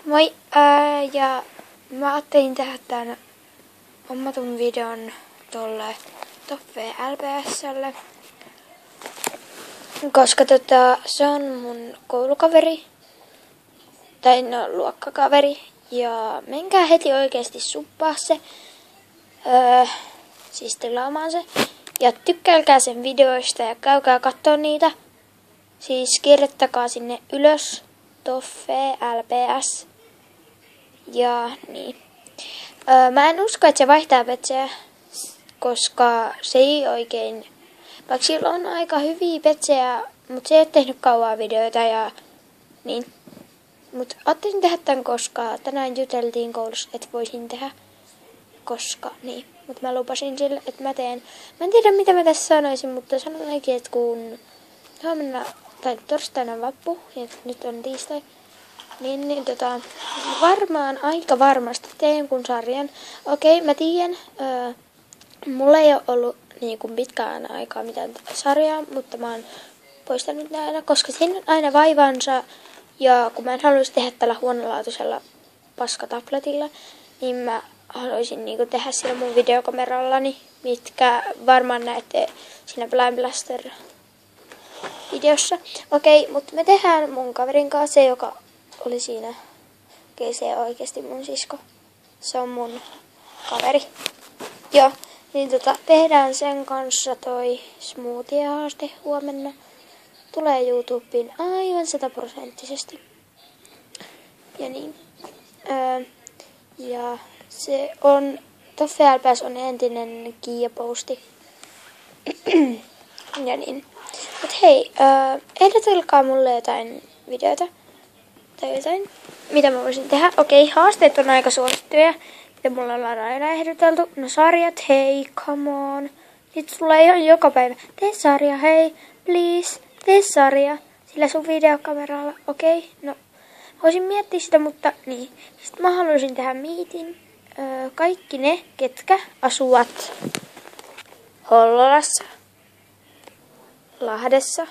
Moi, ja mä ajattelin tehdä tän hommatun videon tolle Toffe LPS:lle, koska se on mun koulukaveri, tai no luokkakaveri, ja menkää heti oikeesti suppaa se, siis tilaamaan se, ja tykkäilkää sen videoista ja käykää kattoo niitä, siis kirjoittakaa sinne ylös Toffe LPS. Ja niin. Mä en usko, että se vaihtaa petseä, koska se ei oikein, vaikka sillä on aika hyviä petsejä, mutta se ei ole tehnyt kauan videoita ja niin. Mutta ajattelin tehdä tämän, koska tänään juteltiin koulussa, että voisin tehdä, koska niin. Mutta mä lupasin sille, että mä teen. Mä en tiedä mitä mä tässä sanoisin, mutta sanon ainakin, että kun huomenna tai torstaina on vappu ja nyt on tiistai. Niin varmaan aika varmasti teen jonkun sarjan. Okei, mä tiedän, mulla ei ole ollut niin kuin pitkään aikaa mitään sarjaa, mutta mä oon poistanut ne aina, koska siinä on aina vaivansa. Ja kun mä en haluaisi tehdä tällä huonolaatuisella paskatabletilla, niin mä haluaisin niin kuin tehdä sillä mun videokamerallani, mitkä varmaan näette siinä Blind Blaster videossa. Okei, mutta me tehdään mun kaverin kanssa, se joka oli siinä. Okei, se on oikeesti mun sisko. Se on mun kaveri. Joo, niin tehdään sen kanssa toi smoothie-haaste huomenna. Tulee YouTubeen aivan 100%. Ja niin. Ja se on, Toffe LPS on entinen Kiia-posti. Ja niin. Mut hei, ehdotelkaa mulle jotain videoita. Tai jotain, mitä mä voisin tehdä. Okei, haasteet on aika suosittuja, mitä mulla on aina ehdoteltu. No sarjat, hei, come on. Niitä tulee ihan joka päivä. Tee sarja, hei, please, tee sarja. Sillä sun videokameralla, okei, no. Voisin miettiä sitä, mutta niin. Sitten mä haluaisin tehdä miitin. Kaikki ne, ketkä asuvat Hollolassa, Lahdessa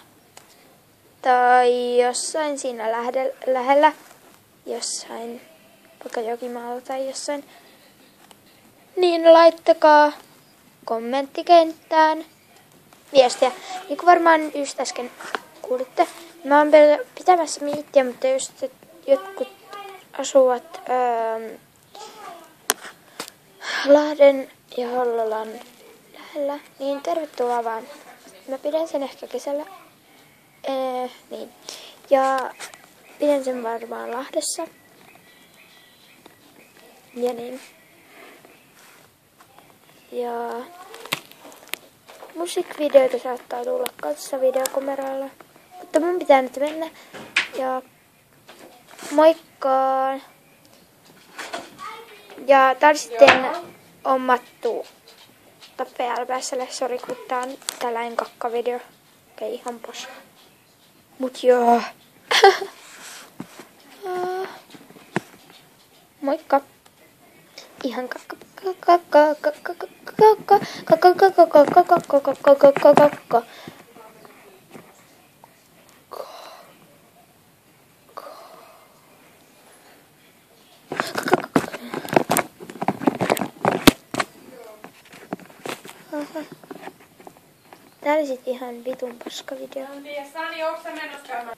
tai jossain siinä lähellä, jossain, vaikka Jokimaalla tai jossain, niin laittakaa kommenttikenttään viestiä. Niin kuin varmaan just äsken kuulitte, mä oon pitämässä miittiä, mutta just jotkut asuvat Lahden ja Hollolan lähellä, niin tervetuloa vaan. Mä pidän sen ehkä kesällä. Niin. Ja pidän sen varmaan Lahdessa. Ja niin. Ja musiikkivideoita saattaa tulla kanssa videokameralla. Mutta mun pitää nyt mennä. Ja moikka! Ja tää oli sitten ommattu Toffe LPS:lle. Sori kun tää on tällainen kakkavideo. Okei, ihan pois. Mut joo. Moikka. Ihan kakka. Tää oli sit ihan vitun paska video. Sani, onko sä menossa käymään?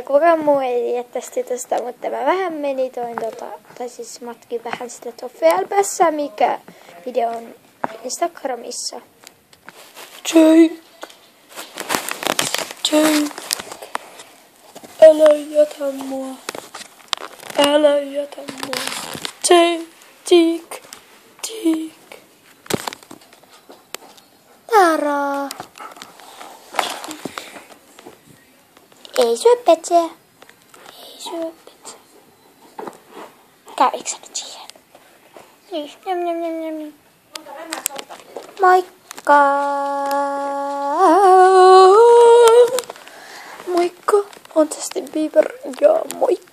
Kukaan muu ei tiedä tästä jutusta, mutta mä vähän meni tai siis matkin vähän sitä Toffe LPS:ää, mikä video on Instagramissa. Jake, älä jätä mua. Älä jätä mua. Jake. Tara. Ei syö petseä. Kävikö sä nyt siihen? Niin. Moikka. Moikka. On Justin Bieber. Ja moikka.